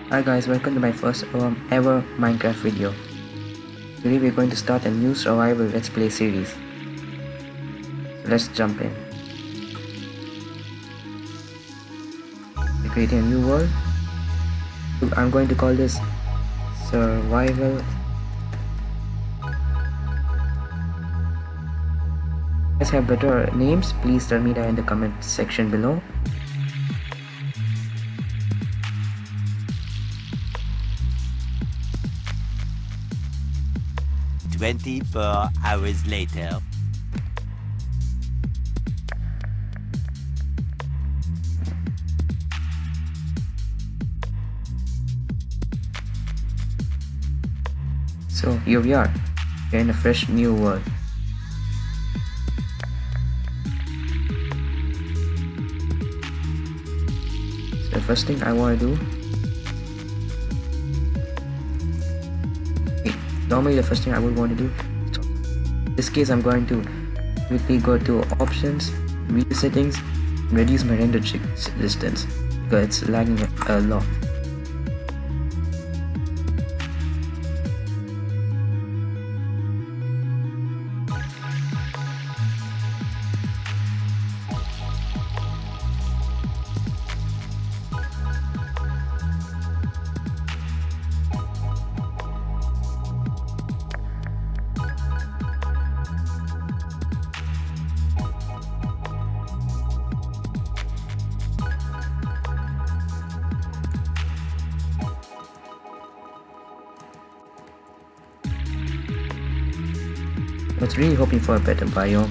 Hi guys, welcome to my first ever Minecraft video. Today we're going to start a new survival let's play series. So let's jump in. We're creating a new world. I'm going to call this survival. If you guys have better names, please tell me that in the comment section below. "24 hours later." So here we are. We're in a fresh new world. So the first thing I want to do, normally the first thing I would want to do, in this case I'm going to quickly go to options, video settings, and reduce my render distance because it's lagging a lot. I was really hoping for a better biome.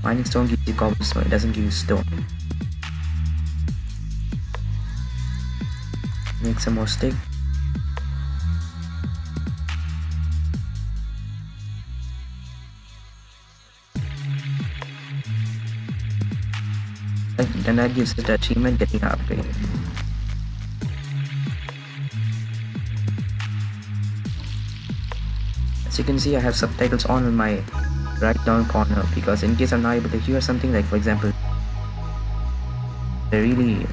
Mining stone gives you cobblestone, it doesn't give you stone. Make some more stick. And that gives us the achievement getting an upgrade. As you can see, I have subtitles on in my right down corner because in case I'm not able to hear something, like for example a really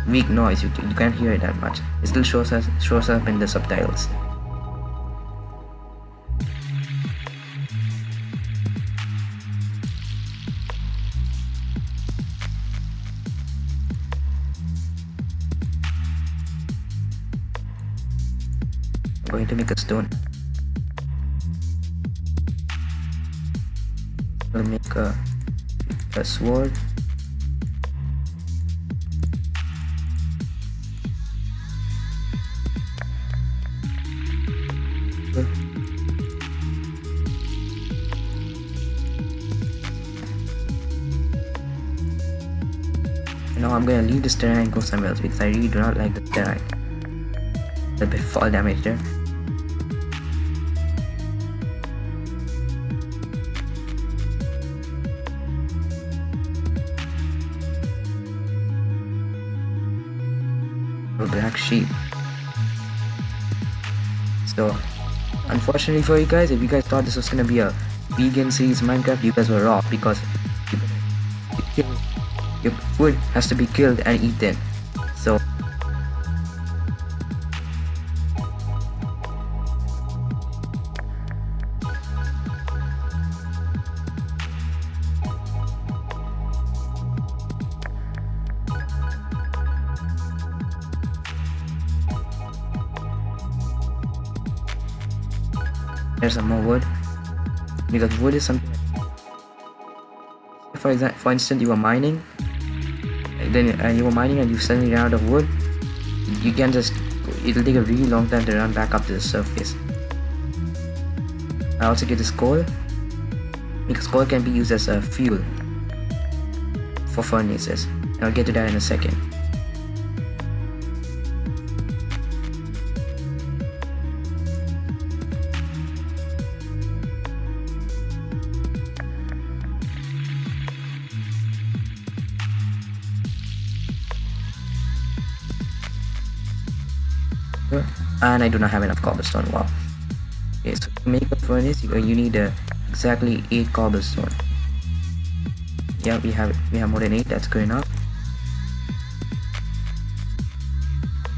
weak noise, you can't hear it that much, it still shows up in the subtitles. I'm going to make a stone. I'll make a sword. Now I'm gonna leave this terrain and go somewhere else because I really do not like the terrain. A bit fall damage there. Black sheep. So unfortunately for you guys, if you guys thought this was gonna be a vegan series Minecraft, you guys were wrong because your food has to be killed and eaten. So there's some more wood because wood is something. For instance, you were mining, and you were mining and you suddenly ran out of wood. You can just, it'll take a really long time to run back up to the surface. I also get this coal. because coal can be used as a fuel for furnaces. I'll get to that in a second. And I do not have enough cobblestone. Wow. Okay, so to make a furnace, you need exactly 8 cobblestone. Yeah, we have more than 8. That's good enough.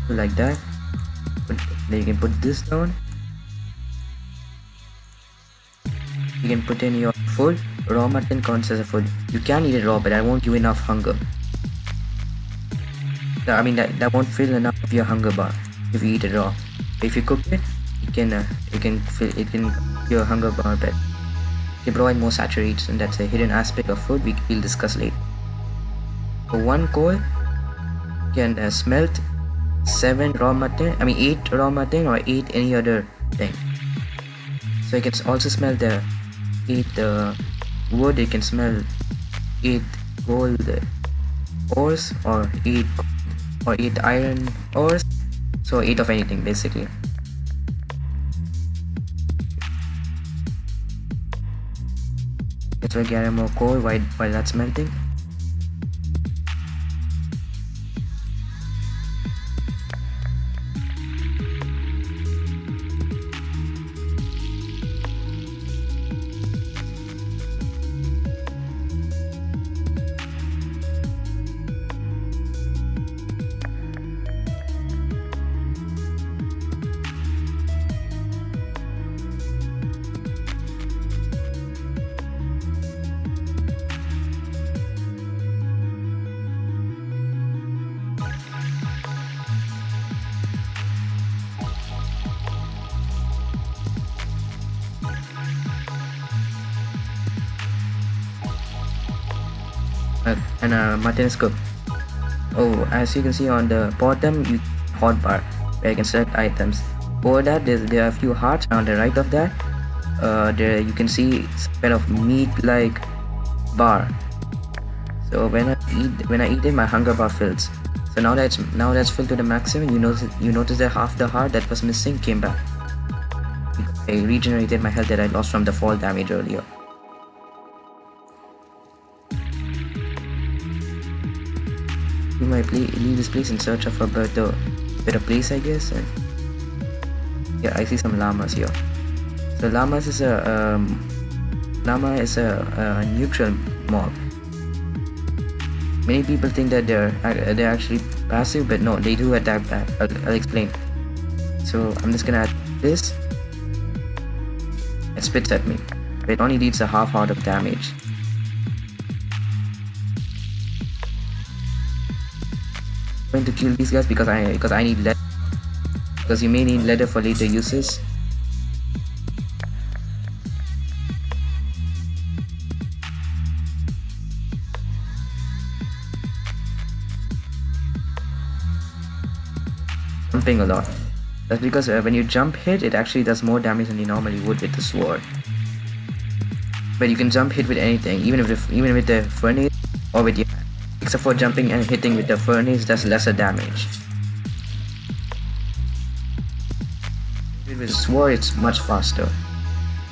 Like that. Then you can put this down. You can put in your food. Raw mutton counts as a food. You can eat it raw, but that won't give you enough hunger. I mean that won't fill enough of your hunger bar if you eat it raw. But if you cook it, it can fill your hunger bar better. It can provide more saturates, and that's a hidden aspect of food we'll discuss later. For 1 coal can smelt 7 raw mutton. I mean 8 raw mutton or 8 any other thing. So you can also smell the 8 wood. You can smell 8 gold ores or 8 iron ores. So 8 of anything basically. Let's get more coal while that's melting. And mutton is cooked. Oh, as you can see on the bottom, you hotbar where you can select items. Over that, there are a few hearts. On the right of that, there you can see some kind of meat-like bar. So when I eat it, my hunger bar fills. So now that's filled to the maximum. You notice that half the heart that was missing came back. I regenerated my health that I lost from the fall damage earlier. You might leave this place in search of a better place, I guess. And yeah, I see some llamas here. So llama is a neutral mob. Many people think that they're actually passive, but no, they do attack back. I'll explain. So I'm just gonna add this. It spits at me. It only deals a half heart of damage. I'm going to kill these guys because I need leather. Because you may need leather for later uses. Jumping a lot. That's because when you jump hit, it actually does more damage than you normally would with the sword. But you can jump hit with anything, even with the furnace or with your hand. Except for jumping and hitting with the furnace does lesser damage. With the sword, it's much faster.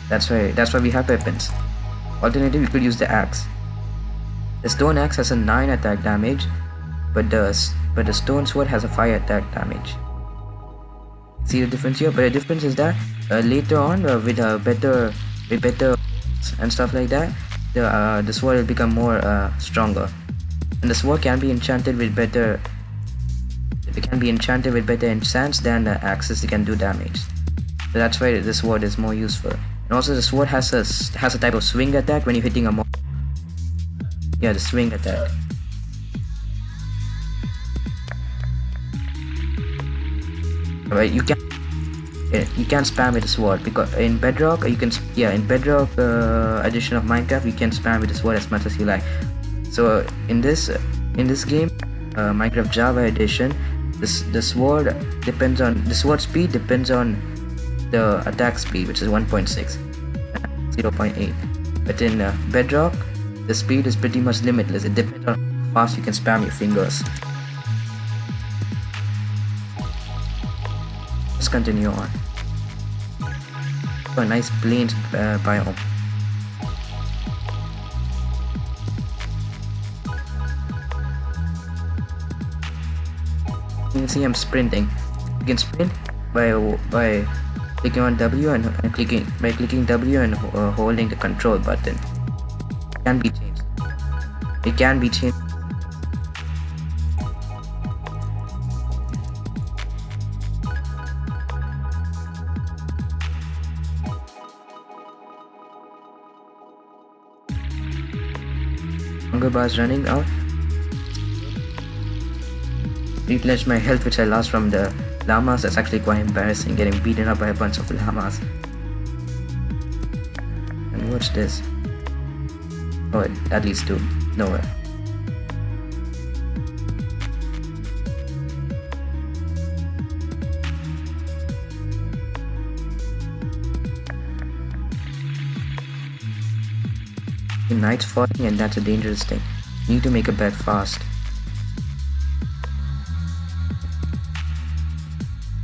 That's why we have weapons. Alternatively, we could use the axe. The stone axe has a 9 attack damage, but the stone sword has a 5 attack damage. See the difference here? But the difference is that later on, with better and stuff like that, the sword will become more stronger. And the sword can be enchanted with better. It can be enchanted with better enchants than the axes can do damage. So that's why the sword is more useful. And also the sword has a type of swing attack when you're hitting a mob. Yeah, the swing attack. Alright, you can spam with the sword because in Bedrock in Bedrock edition of Minecraft you can spam with the sword as much as you like. So in this game, Minecraft Java edition, the sword speed depends on the attack speed, which is 1.6 and 0.8. But in Bedrock, the speed is pretty much limitless. It depends on how fast you can spam your fingers. Let's continue on. Oh, a nice plains biome. You can see I'm sprinting. You can sprint by clicking on W and clicking W and holding the control button. It can be changed. It can be changed. Hunger bars running out. Replenish my health, which I lost from the llamas. That's actually quite embarrassing, getting beaten up by a bunch of llamas. And what's this? Oh, that leads to nowhere. The night's falling, and that's a dangerous thing. You need to make a bed fast.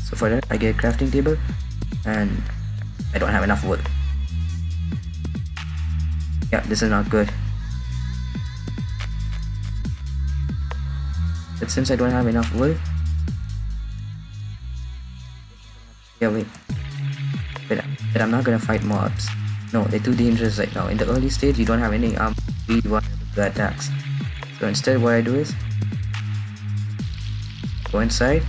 So for that, I get a crafting table, and I don't have enough wood. Yeah, this is not good. But since I don't have enough wood, yeah, wait. But I'm not gonna fight mobs. No, they're too dangerous right now. In the early stage, you don't have any armor to be vulnerable to attacks. So instead, what I do is go inside.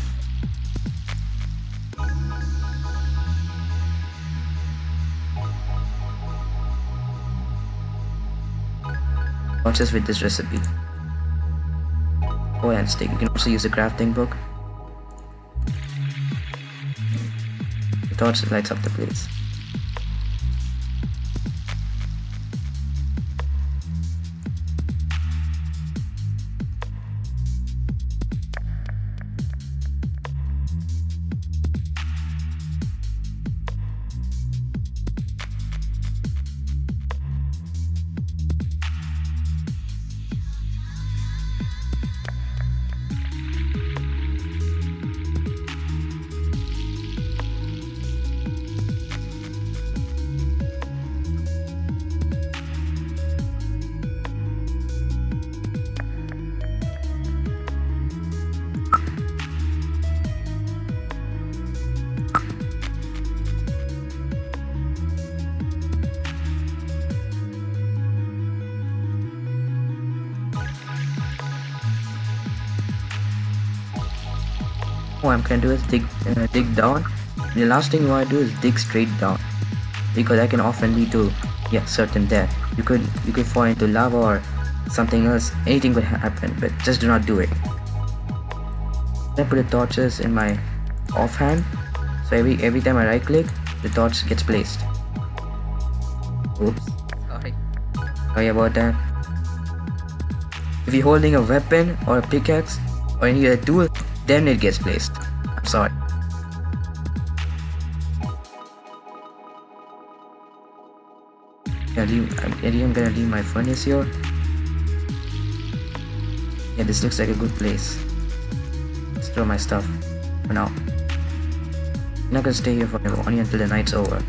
Torches with this recipe. Oh, and stick. You can also use the crafting book. The torch lights up the place. What I'm gonna do is dig down. The last thing you want to do is dig straight down, because that can often lead to certain death. You could fall into lava or something else. Anything could happen, but just do not do it. Then put the torches in my offhand, so every time I right click, the torch gets placed. Oops, sorry about that. If you're holding a weapon or a pickaxe or any other tool, then it gets placed. I'm sorry. I'm gonna leave my furnace here. Yeah, this looks like a good place. Let's throw my stuff for now. I'm not gonna stay here forever, only until the night's over.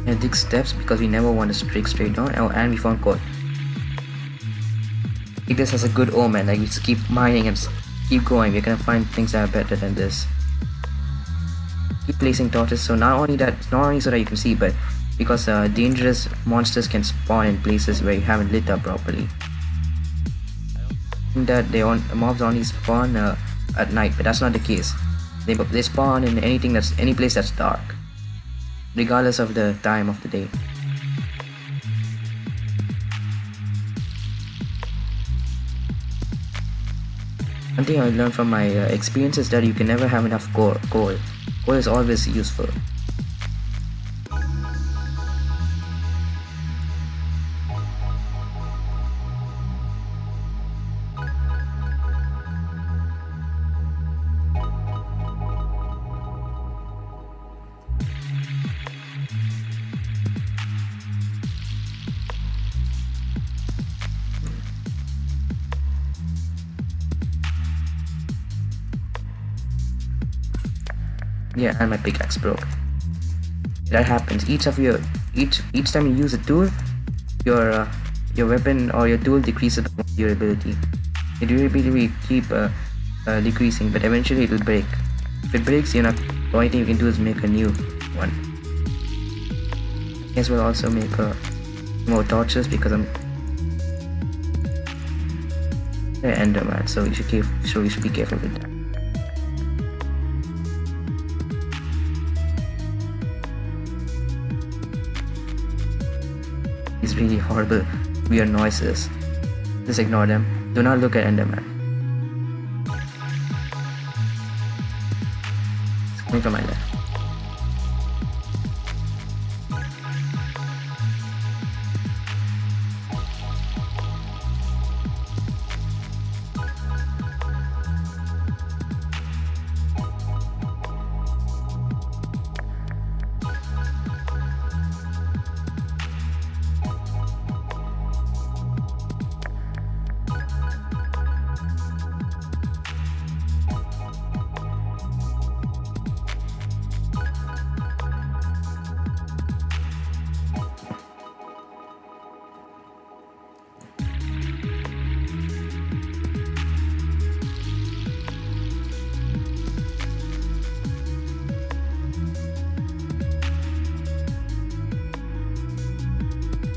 And dig steps because we never want to streak straight down. Oh, and we found coal. Take this as a good omen, like we just keep mining and keep going. We're gonna find things that are better than this. Keep placing torches, so not only so that you can see, but because dangerous monsters can spawn in places where you haven't lit up properly. That mobs only spawn at night, but that's not the case. They spawn in any place that's dark, regardless of the time of the day. One thing I learned from my experience is that you can never have enough coal. Coal is always useful. Yeah, and my pickaxe broke. That happens. Each time you use a tool, your weapon or your tool decreases the durability. The durability will keep decreasing, but eventually it will break. If it breaks, you're not. The only thing you can do is make a new one. I guess we'll also make more torches because I'm Enderman, so you should be careful with that. These really horrible, weird noises. Just ignore them. Do not look at Enderman. It's coming from my left.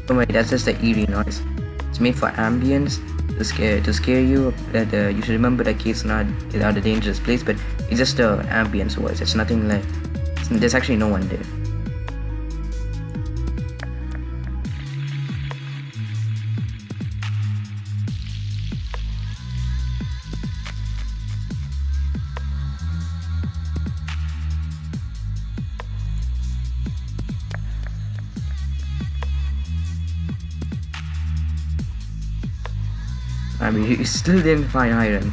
Don't worry, that's just the eerie noise. It's made for ambience, to scare you. That you should remember that cave's not a dangerous place, but it's just the ambience voice. It's nothing like. There's actually no one there. I mean, you still didn't find iron.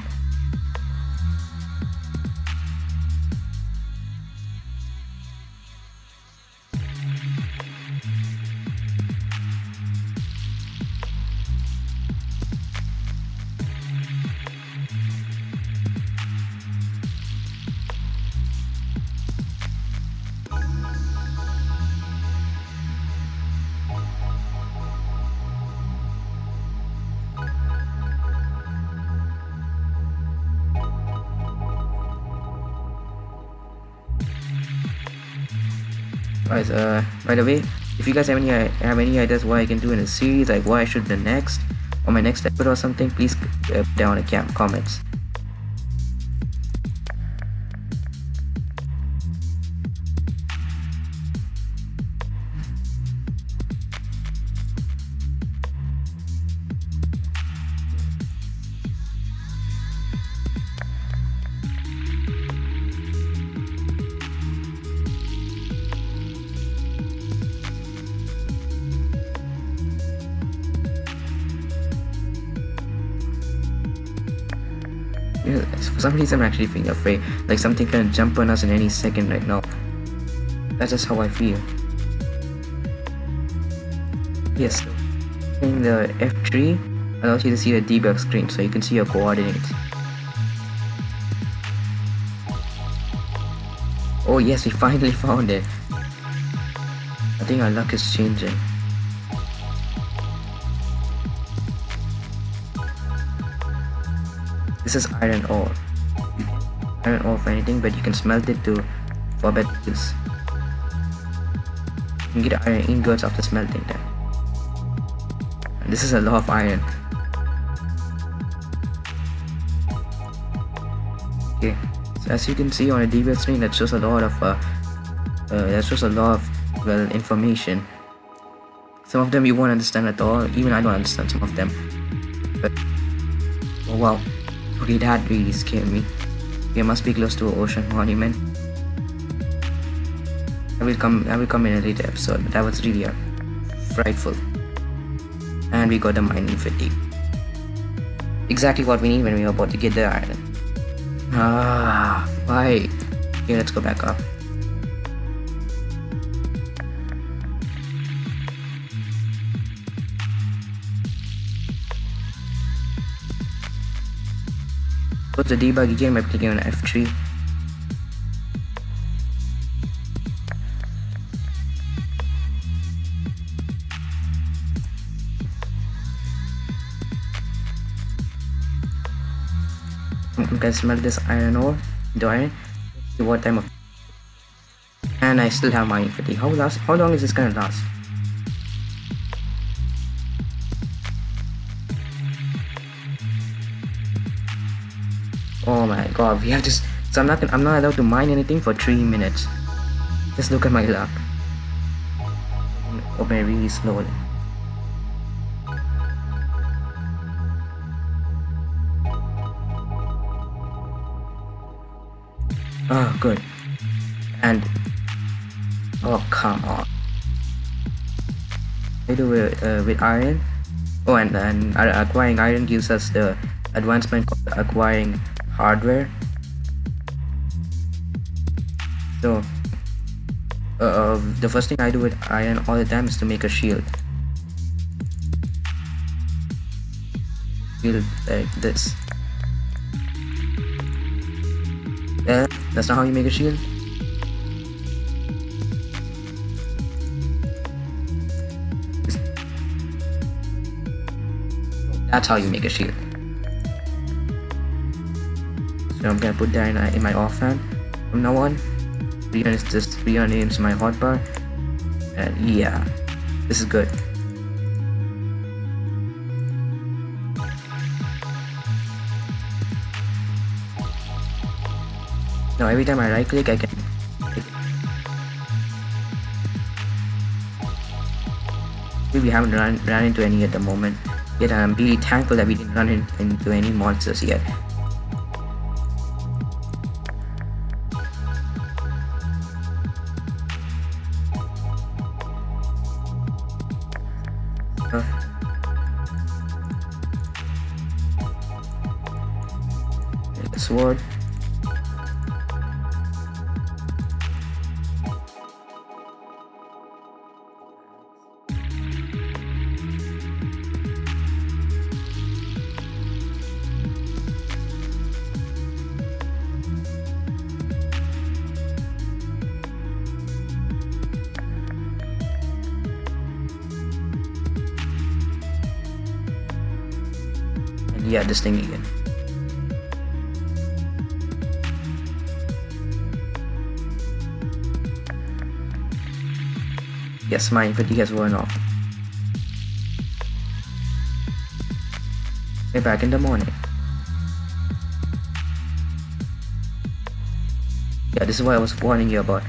Guys, by the way, if you guys have any ideas what I can do in a series, like what I should do next, or my next episode or something, please put down in the comments. Yeah, for some reason I'm actually feeling afraid, like something can jump on us in any second right now. That's just how I feel. Yes, hitting the F3 allows you to see the debug screen, so you can see your coordinates. Oh yes, we finally found it. I think our luck is changing. This is iron ore. Iron ore for anything, but you can smelt it for better use. You can get iron ingots after smelting them. And this is a lot of iron. Okay, so as you can see on a debug screen, that shows a lot of information. Some of them you won't understand at all. Even I don't understand some of them. But oh wow. Okay, that really scared me. We must be close to an ocean monument. I will come in a later episode, but that was really frightful. And we got the mining fatigue. Exactly what we need when we were about to get the iron. Ah, why? Okay, let's go back up. Close the debug again by clicking on F3. I'm gonna smelt this iron ore into iron. See what time of. And I still have mining fatigue. How long is this gonna last? Oh my god, we have just. So I'm not allowed to mine anything for 3 minutes. Just look at my luck. Open it really slowly. Oh, good. And oh, come on. I do with iron. Oh, and acquiring iron gives us the advancement called acquiring hardware. So the first thing I do with iron all the time is to make a shield. Shield like this. That's not how you make a shield. That's how you make a shield. So I'm gonna put that in my offhand from now on. Just renames my hotbar, and yeah, this is good. Now every time I right click, I can. We haven't run into any at the moment yet. I'm really thankful that we didn't run into any monsters yet. The sword. Yeah, this thing again. Yes, mine fatigue has worn off. We're back in the morning. Yeah, this is what I was warning you about.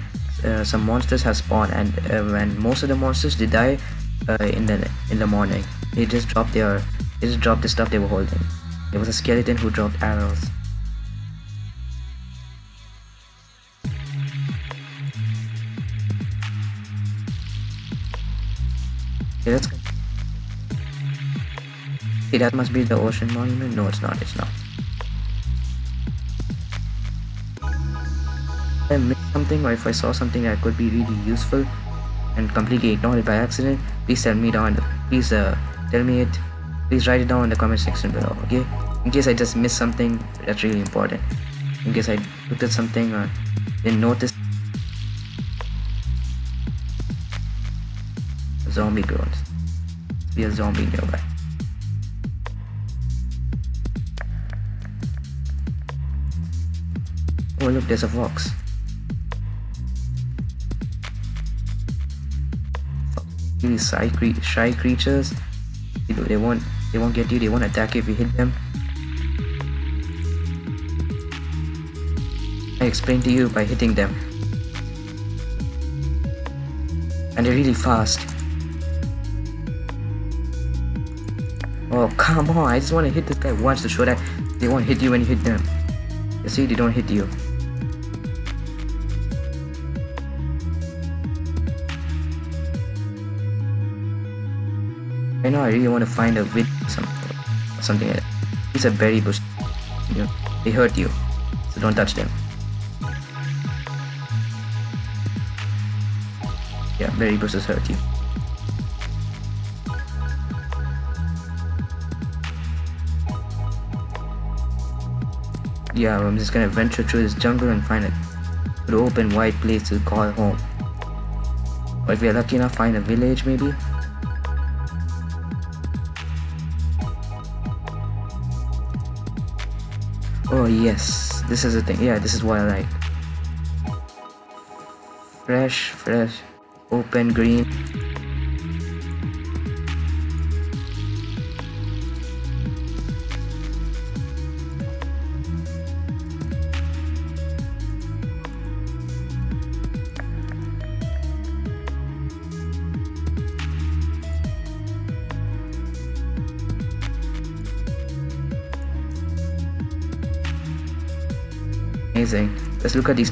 Some monsters have spawned, and when most of the monsters they die in the morning, they just drop the stuff they were holding. There was a skeleton who dropped arrows. Okay, let's go. Okay, that must be the ocean monument. No, it's not. It's not. If I missed something, or if I saw something that could be really useful and completely ignored it by accident, please tell me down. Please tell me it. Please write it down in the comment section below, okay? In case I just missed something that's really important. In case I looked at something or didn't notice. Zombie girls. Be a zombie nearby. Oh look, there's a fox. These shy creatures. They won't get you. They won't attack you if you hit them. I explained to you by hitting them, and they're really fast. Oh come on! I just want to hit this guy once to show that they won't hit you when you hit them. You see, they don't hit you. Right now, I really want to find a witch or something like that. These are berry bush. You know, they hurt you, so don't touch them. Yeah, berry bushes hurt you. Yeah, I'm just gonna venture through this jungle and find an open wide place to call home. Or if we're lucky enough, find a village maybe. Oh yes, this is the thing. Yeah, this is what I like. Fresh, open, green. Amazing. Let's look at these.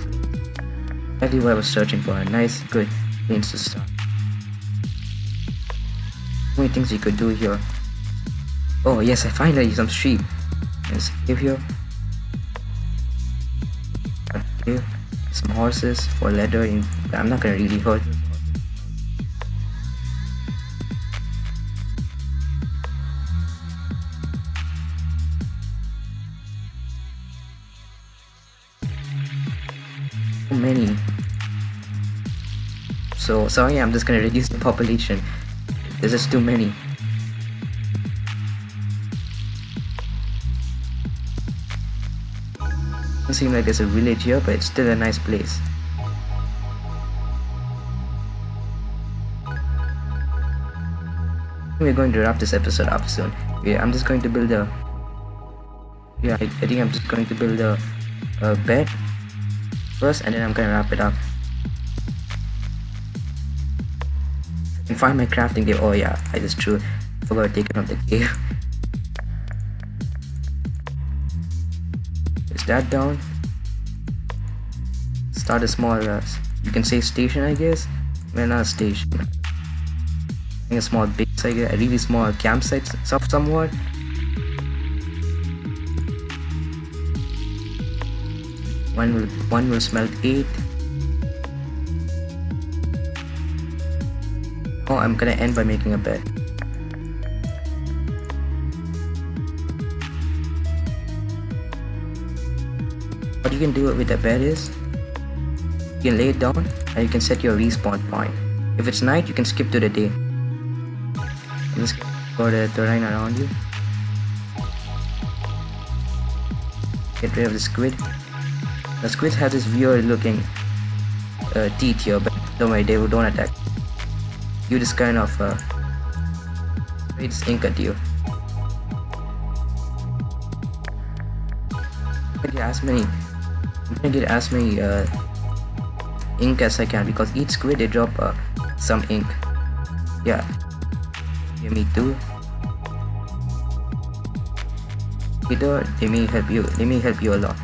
Exactly what I was searching for. Nice, good things to start. Many things you could do here. Oh yes, I finally some sheep. Let's give here. Okay. Some horses for leather. I'm not gonna really hurt. So many. So sorry, I'm just gonna reduce the population. There's just too many. Doesn't seem like there's a village here, but it's still a nice place. We're going to wrap this episode up soon. Yeah, I'm just going to build a. Yeah, I think I'm just going to build a bed first, and then I'm gonna wrap it up. And find my crafting table. Oh yeah, I just forgot to take it from the cave. Is that down? Start a small, you can say station, I guess. Well, not a station. I think a small base, I guess. A really small campsite, somewhat. One will smelt 8. Oh, I'm gonna end by making a bed. What you can do with the bed is you can lay it down and you can set your respawn point. If it's night, you can skip to the day. Just go the terrain around you. Get rid of the squid. The squids have this weird looking teeth here, but don't worry, they don't attack. You just kind of spray this ink at you. I'm gonna get as many ink as I can, because each squid they drop some ink. Yeah, me too. Either they may help you a lot.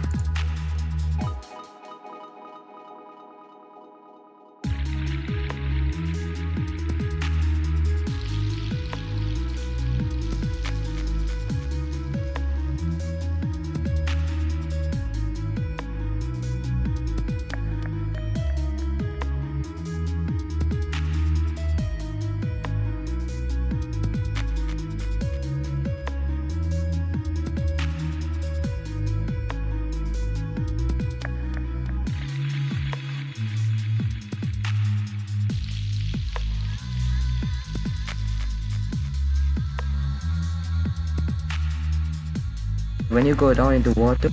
When you go down into water,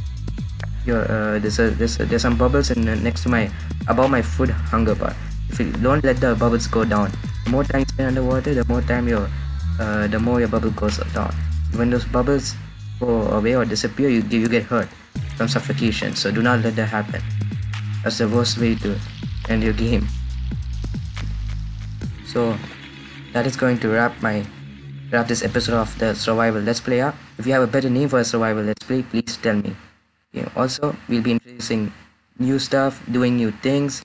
there's some bubbles next to above my food hunger bar. If you don't let the bubbles go down, the more time you spend underwater, the more your bubble goes down. When those bubbles go away or disappear, you get hurt from suffocation. So do not let that happen. That's the worst way to end your game. So that is going to wrap this episode of the survival let's play up. If you have a better name for a survival let's play, please tell me. Okay, also we'll be introducing new stuff, doing new things,